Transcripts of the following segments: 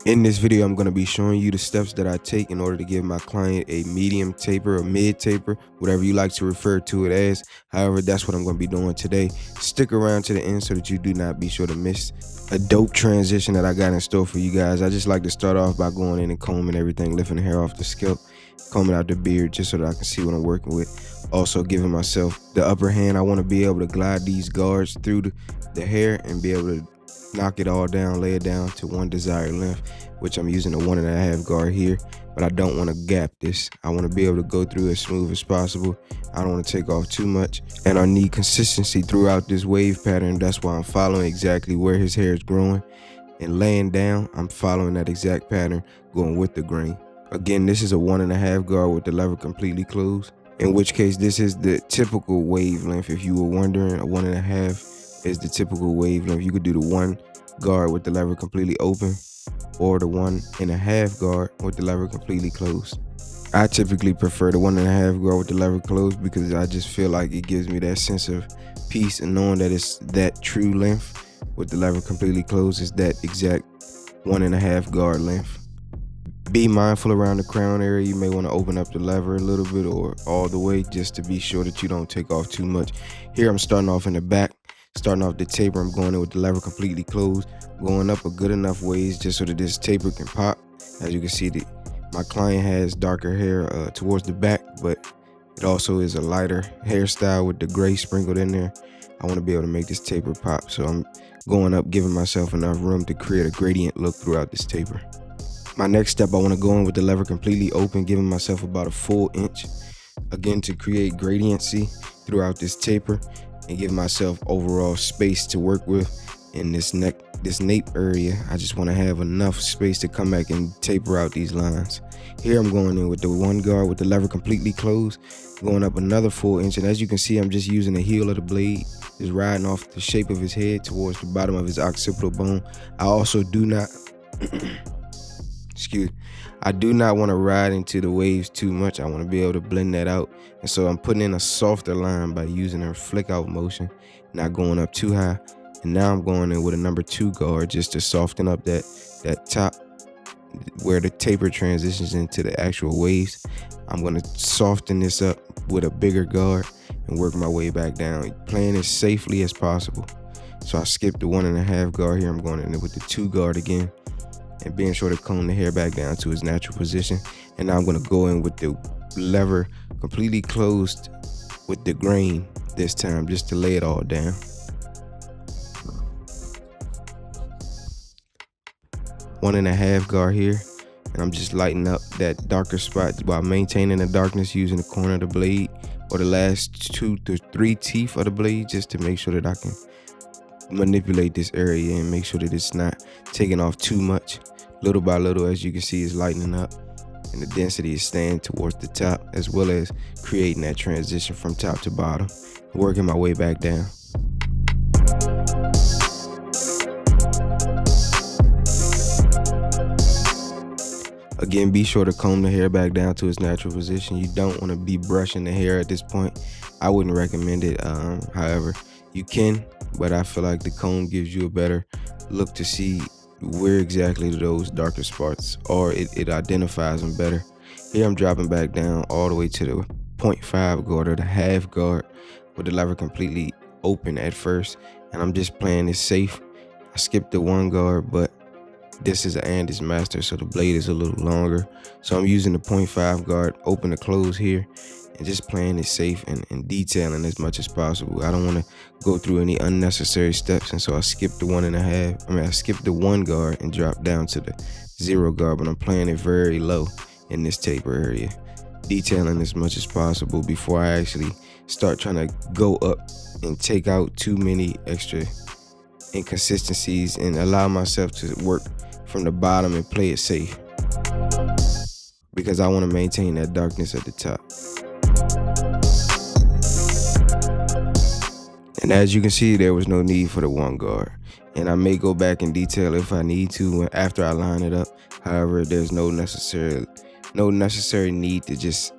In this video, I'm going to be showing you the steps that I take in order to give my client a medium taper or mid taper, whatever you like to refer to it as. However, that's what I'm going to be doing today. Stick around to the end so that you do not be sure to miss a dope transition that I got in store for you guys. I just like to start off by going in and combing everything, lifting the hair off the scalp, combing out the beard just so that I can see what I'm working with. Also giving myself the upper hand. I want to be able to glide these guards through the hair and be able to knock it all down, lay it down to one desired length, which I'm using a 1.5 guard here, but I don't want to gap this. I want to be able to go through as smooth as possible. I don't want to take off too much, and I need consistency throughout this wave pattern. That's why I'm following exactly where his hair is growing and laying down. I'm following that exact pattern, going with the grain. Again, this is a 1.5 guard with the lever completely closed, in which case this is the typical wavelength. If you were wondering, a 1.5 is the typical wavelength. You could do the 1 guard with the lever completely open or the 1.5 guard with the lever completely closed. I typically prefer the 1.5 guard with the lever closed because I just feel like it gives me that sense of peace and knowing that it's that true length. With the lever completely closed is that exact 1.5 guard length. Be mindful around the crown area. You may want to open up the lever a little bit or all the way just to be sure that you don't take off too much. Here I'm starting off in the back. Starting off the taper, I'm going in with the lever completely closed, going up a good enough ways just so that this taper can pop. As you can see, my client has darker hair towards the back, but it also is a lighter hairstyle with the gray sprinkled in there. I want to be able to make this taper pop, so I'm going up, giving myself enough room to create a gradient look throughout this taper. My next step, I want to go in with the lever completely open, giving myself about a full inch, again to create gradiency throughout this taper and give myself overall space to work with in this nape area. I just want to have enough space to come back and taper out these lines. Here I'm going in with the 1 guard with the lever completely closed, going up another full inch, and as you can see, I'm just using the heel of the blade, just riding off the shape of his head towards the bottom of his occipital bone. I also do not I do not want to ride into the waves too much. I want to be able to blend that out. And so I'm putting in a softer line by using a flick out motion, not going up too high. And now I'm going in with a number 2 guard just to soften up that top where the taper transitions into the actual waves. I'm going to soften this up with a bigger guard and work my way back down, playing as safely as possible. So I skipped the 1.5 guard here. I'm going in with the 2 guard again, and being sure to comb the hair back down to its natural position. And now I'm going to go in with the lever completely closed with the grain this time, just to lay it all down. One and a half guard here, and I'm just lighting up that darker spot while maintaining the darkness using the corner of the blade or the last 2 to 3 teeth of the blade, just to make sure that I can manipulate this area and make sure that it's not taking off too much. Little by little, as you can see, it's lightening up and the density is staying towards the top, as well as creating that transition from top to bottom, working my way back down. Again, be sure to comb the hair back down to its natural position. You don't want to be brushing the hair at this point. I wouldn't recommend it. However, you can, but I feel like the comb gives you a better look to see where exactly those darker spots are. It identifies them better. Here I'm dropping back down all the way to the 0.5 guard or the half guard with the lever completely open at first, and I'm just playing it safe. I skipped the 1 guard, but this is an Andes master, so the blade is a little longer, so I'm using the 0.5 guard open to close here and just playing it safe and detailing as much as possible. I don't want to go through any unnecessary steps, and so I skipped the 1.5. I skipped the 1 guard and dropped down to the 0 guard, but I'm playing it very low in this taper area, detailing as much as possible before I actually start trying to go up and take out too many extra inconsistencies and allow myself to work from the bottom and play it safe, because I want to maintain that darkness at the top. And as you can see, there was no need for the 1 guard, and I may go back and detail if I need to after I line it up. However, there's no necessary need to just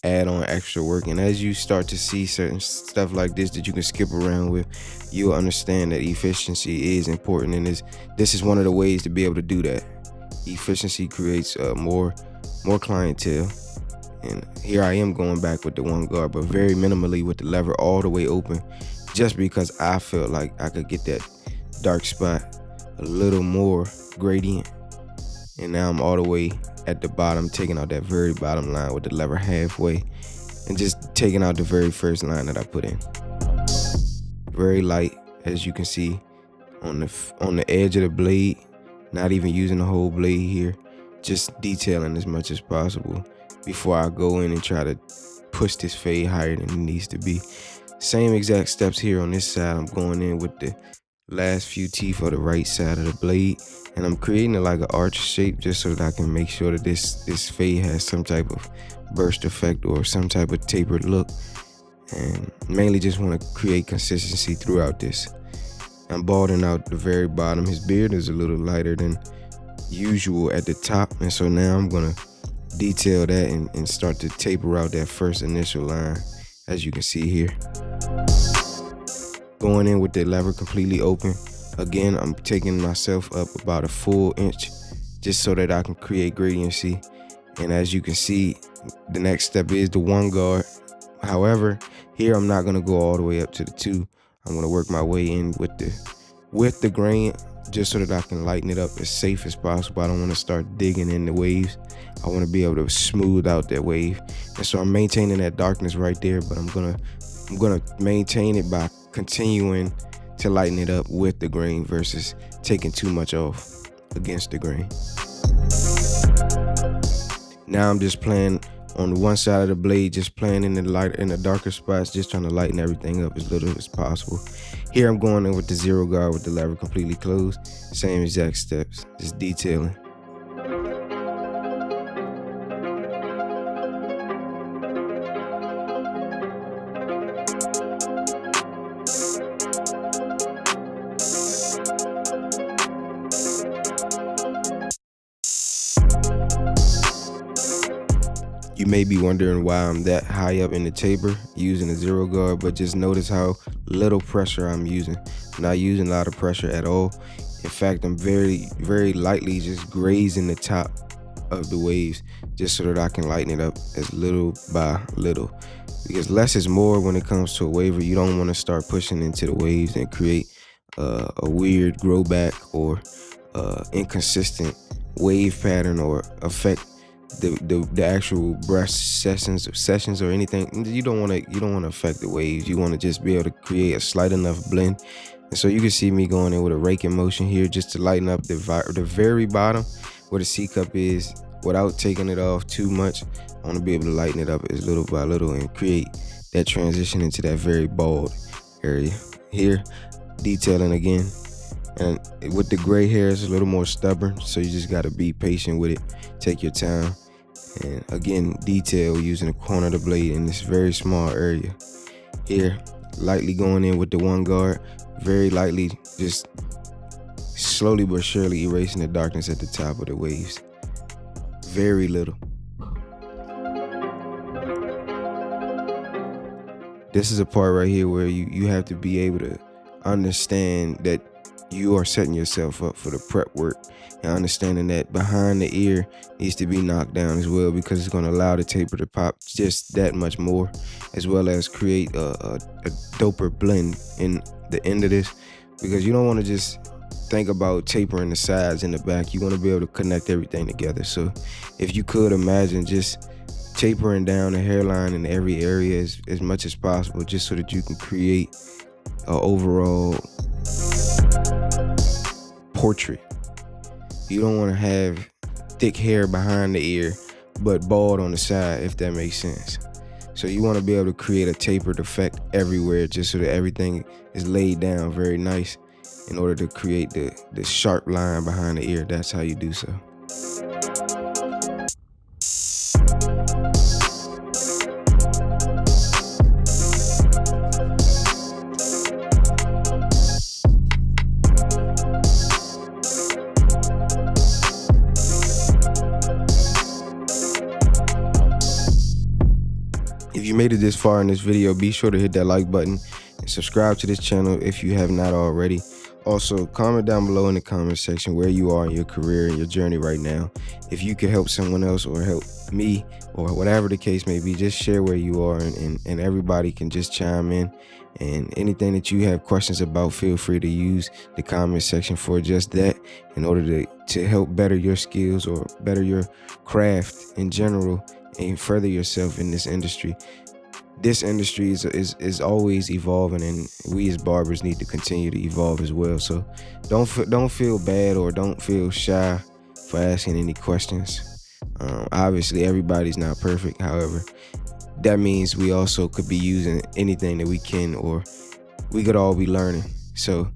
add on extra work. And as you start to see certain stuff like this that you can skip around with, you'll understand that efficiency is important, and this is one of the ways to be able to do that. Efficiency creates more clientele. And here I am going back with the one guard, but very minimally with the lever all the way open, just because I felt like I could get that dark spot a little more gradient. And now I'm all the way at the bottom, taking out that very bottom line with the lever halfway and just taking out the very first line that I put in. Very light, as you can see, on the edge of the blade, not even using the whole blade here, just detailing as much as possible before I go in and try to push this fade higher than it needs to be. Same exact steps here on this side. I'm going in with the last few teeth of the right side of the blade, and I'm creating it like an arch shape just so that I can make sure that this fade has some type of burst effect or some type of tapered look, and mainly just want to create consistency throughout this. I'm balding out the very bottom. His beard is a little lighter than usual at the top, and so now I'm gonna detail that and start to taper out that first initial line, as you can see here. Going in with the lever completely open. Again, I'm taking myself up about a full inch just so that I can create gradiency. And as you can see, the next step is the one guard. However, here I'm not gonna go all the way up to the two. I'm gonna work my way in with the grain just so that I can lighten it up as safe as possible. I don't want to start digging in the waves. I want to be able to smooth out that wave. And so I'm maintaining that darkness right there, but I'm gonna maintain it by continuing to lighten it up with the grain versus taking too much off against the grain. Now I'm just playing on the one side of the blade, just playing in the darker spots, just trying to lighten everything up as little as possible. Here I'm going in with the zero guard with the lever completely closed. Same exact steps, just detailing. You may be wondering why I'm that high up in the taper using a zero guard, but just notice how little pressure I'm using. I'm not using a lot of pressure at all. In fact, I'm very, very lightly just grazing the top of the waves just so that I can lighten it up as little by little. Because less is more when it comes to a waver. You don't want to start pushing into the waves and create a weird grow back or inconsistent wave pattern or affect the actual brush sessions or anything. You don't want to affect the waves. You want to just be able to create a slight enough blend. And so you can see me going in with a raking motion here just to lighten up the very bottom where the C cup is without taking it off too much. I want to be able to lighten it up as little by little and create that transition into that very bald area. Here, detailing again. And with the gray hair, it's a little more stubborn, so you just got to be patient with it. Take your time. And again, detail using the corner of the blade in this very small area. Here, lightly going in with the one guard, very lightly, just slowly but surely erasing the darkness at the top of the waves. Very little. This is a part right here where you have to be able to understand that you are setting yourself up for the prep work, and understanding that behind the ear needs to be knocked down as well, because it's going to allow the taper to pop just that much more, as well as create a doper blend in the end of this, because you don't want to just think about tapering the sides and the back. You want to be able to connect everything together. So if you could imagine just tapering down the hairline in every area as much as possible, just so that you can create an overall portrait. You don't want to have thick hair behind the ear but bald on the side, if that makes sense. So you want to be able to create a tapered effect everywhere, just so that everything is laid down very nice in order to create the sharp line behind the ear. That's how you do so. If you made it this far in this video, be sure to hit that like button and subscribe to this channel if you have not already. Also, comment down below in the comment section where you are in your career and your journey right now. If you could help someone else or help me or whatever the case may be, just share where you are, and everybody can just chime in. And anything that you have questions about, feel free to use the comment section for just that, in order to help better your skills or better your craft in general and further yourself in this industry. This industry is always evolving, and we as barbers need to continue to evolve as well. So don't feel bad or don't feel shy for asking any questions. Obviously, everybody's not perfect. However, that means we also could be using anything that we can, or we could all be learning. So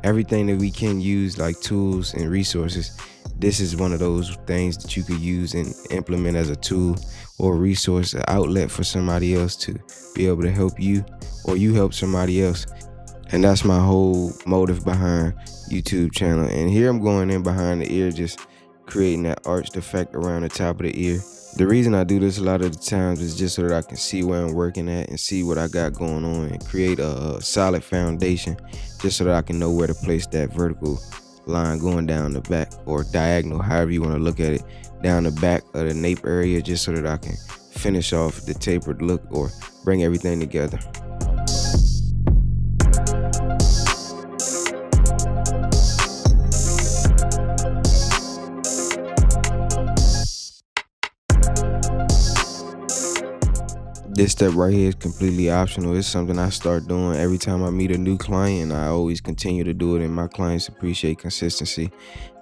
everything that we can use, like tools and resources, this is one of those things that you could use and implement as a tool or a resource, an outlet for somebody else to be able to help you, or you help somebody else. And that's my whole motive behind YouTube channel. And here I'm going in behind the ear, just creating that arched effect around the top of the ear. The reason I do this a lot of the times is just so that I can see where I'm working at and see what I got going on, and create a solid foundation, just so that I can know where to place that vertical line going down the back, or diagonal, however you want to look at it, down the back of the nape area, just so that I can finish off the tapered look or bring everything together. This step right here is completely optional. It's something I start doing every time I meet a new client, and I always continue to do it, and my clients appreciate consistency.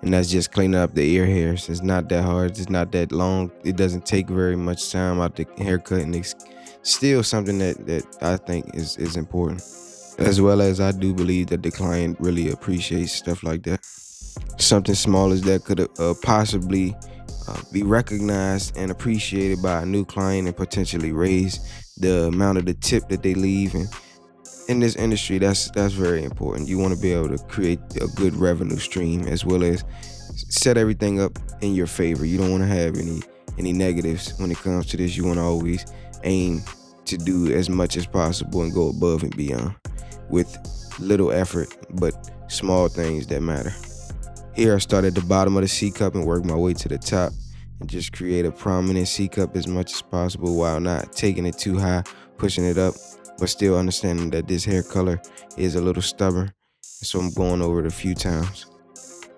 And that's just cleaning up the ear hairs. It's not that hard. It's not that long. It doesn't take very much time out the haircut, and it's still something that I think is important. As well as I do believe that the client really appreciates stuff like that. Something small as that could possibly be recognized and appreciated by a new client, and potentially raise the amount of the tip that they leave. And in this industry, that's very important. You want to be able to create a good revenue stream, as well as set everything up in your favor. You don't want to have any negatives when it comes to this. You want to always aim to do as much as possible and go above and beyond with little effort, but small things that matter. Here I start at the bottom of the C cup and work my way to the top, and just create a prominent C cup as much as possible, while not taking it too high, pushing it up, but still understanding that this hair color is a little stubborn. So I'm going over it a few times.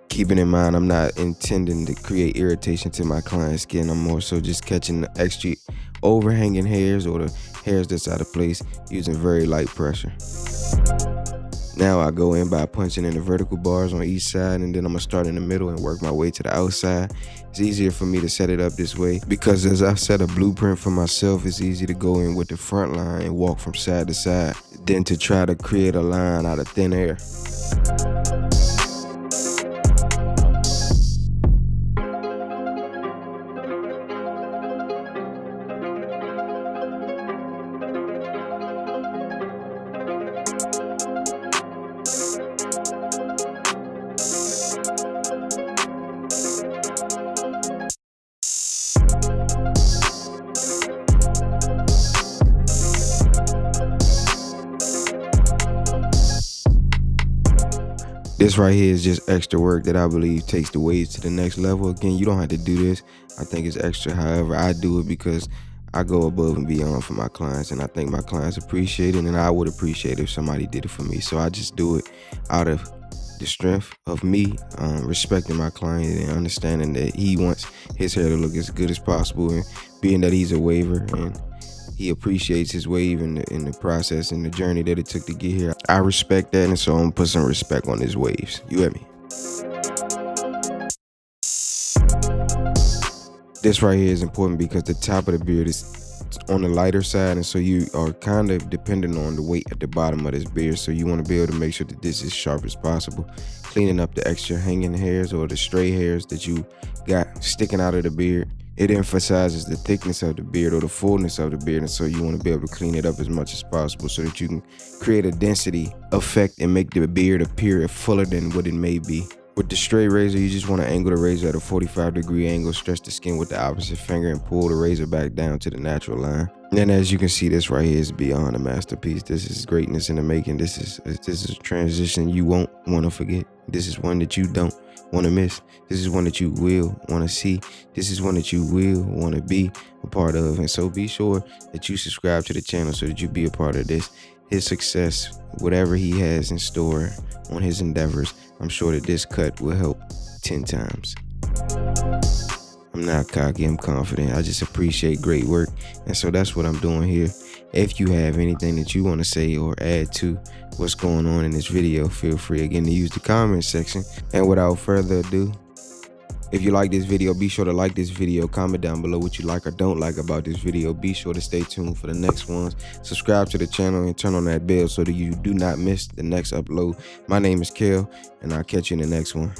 Keeping in mind, I'm not intending to create irritation to my client's skin. I'm more so just catching the extra overhanging hairs or the hairs that's out of place, using very light pressure. Now I go in by punching in the vertical bars on each side, and then I'm gonna start in the middle and work my way to the outside. It's easier for me to set it up this way because as I set a blueprint for myself, it's easy to go in with the front line and walk from side to side than to try to create a line out of thin air. This right here is just extra work that I believe takes the waves to the next level. Again, you don't have to do this. I think it's extra. However, I do it because I go above and beyond for my clients, and I think my clients appreciate it, and I would appreciate it if somebody did it for me. So I just do it out of the strength of me respecting my client and understanding that he wants his hair to look as good as possible, and being that he's a waver and he appreciates his wave in the process and the journey that it took to get here. I respect that, and so I'm gonna put some respect on his waves. You hear me? This right here is important because the top of the beard is on the lighter side, and so you are kind of dependent on the weight at the bottom of this beard. So you want to be able to make sure that this is sharp as possible, cleaning up the extra hanging hairs or the stray hairs that you got sticking out of the beard. It emphasizes the thickness of the beard or the fullness of the beard, and so you want to be able to clean it up as much as possible so that you can create a density effect and make the beard appear fuller than what it may be. With the straight razor, you just want to angle the razor at a 45-degree angle, stretch the skin with the opposite finger, and pull the razor back down to the natural line. And as you can see, this right here is beyond a masterpiece. This is greatness in the making. This is a transition you won't want to forget. This is one that you don't want to miss. This is one that you will want to see. This is one that you will want to be a part of. And so be sure that you subscribe to the channel so that you be a part of this. His success, whatever he has in store on his endeavors, I'm sure that this cut will help 10 times. I'm not cocky, I'm confident. I just appreciate great work. And so that's what I'm doing here. If you have anything that you want to say or add to what's going on in this video, feel free again to use the comment section. And without further ado, if you like this video, be sure to like this video, comment down below what you like or don't like about this video. Be sure to stay tuned for the next ones. Subscribe to the channel and turn on that bell so that you do not miss the next upload. My name is Kel, and I'll catch you in the next one.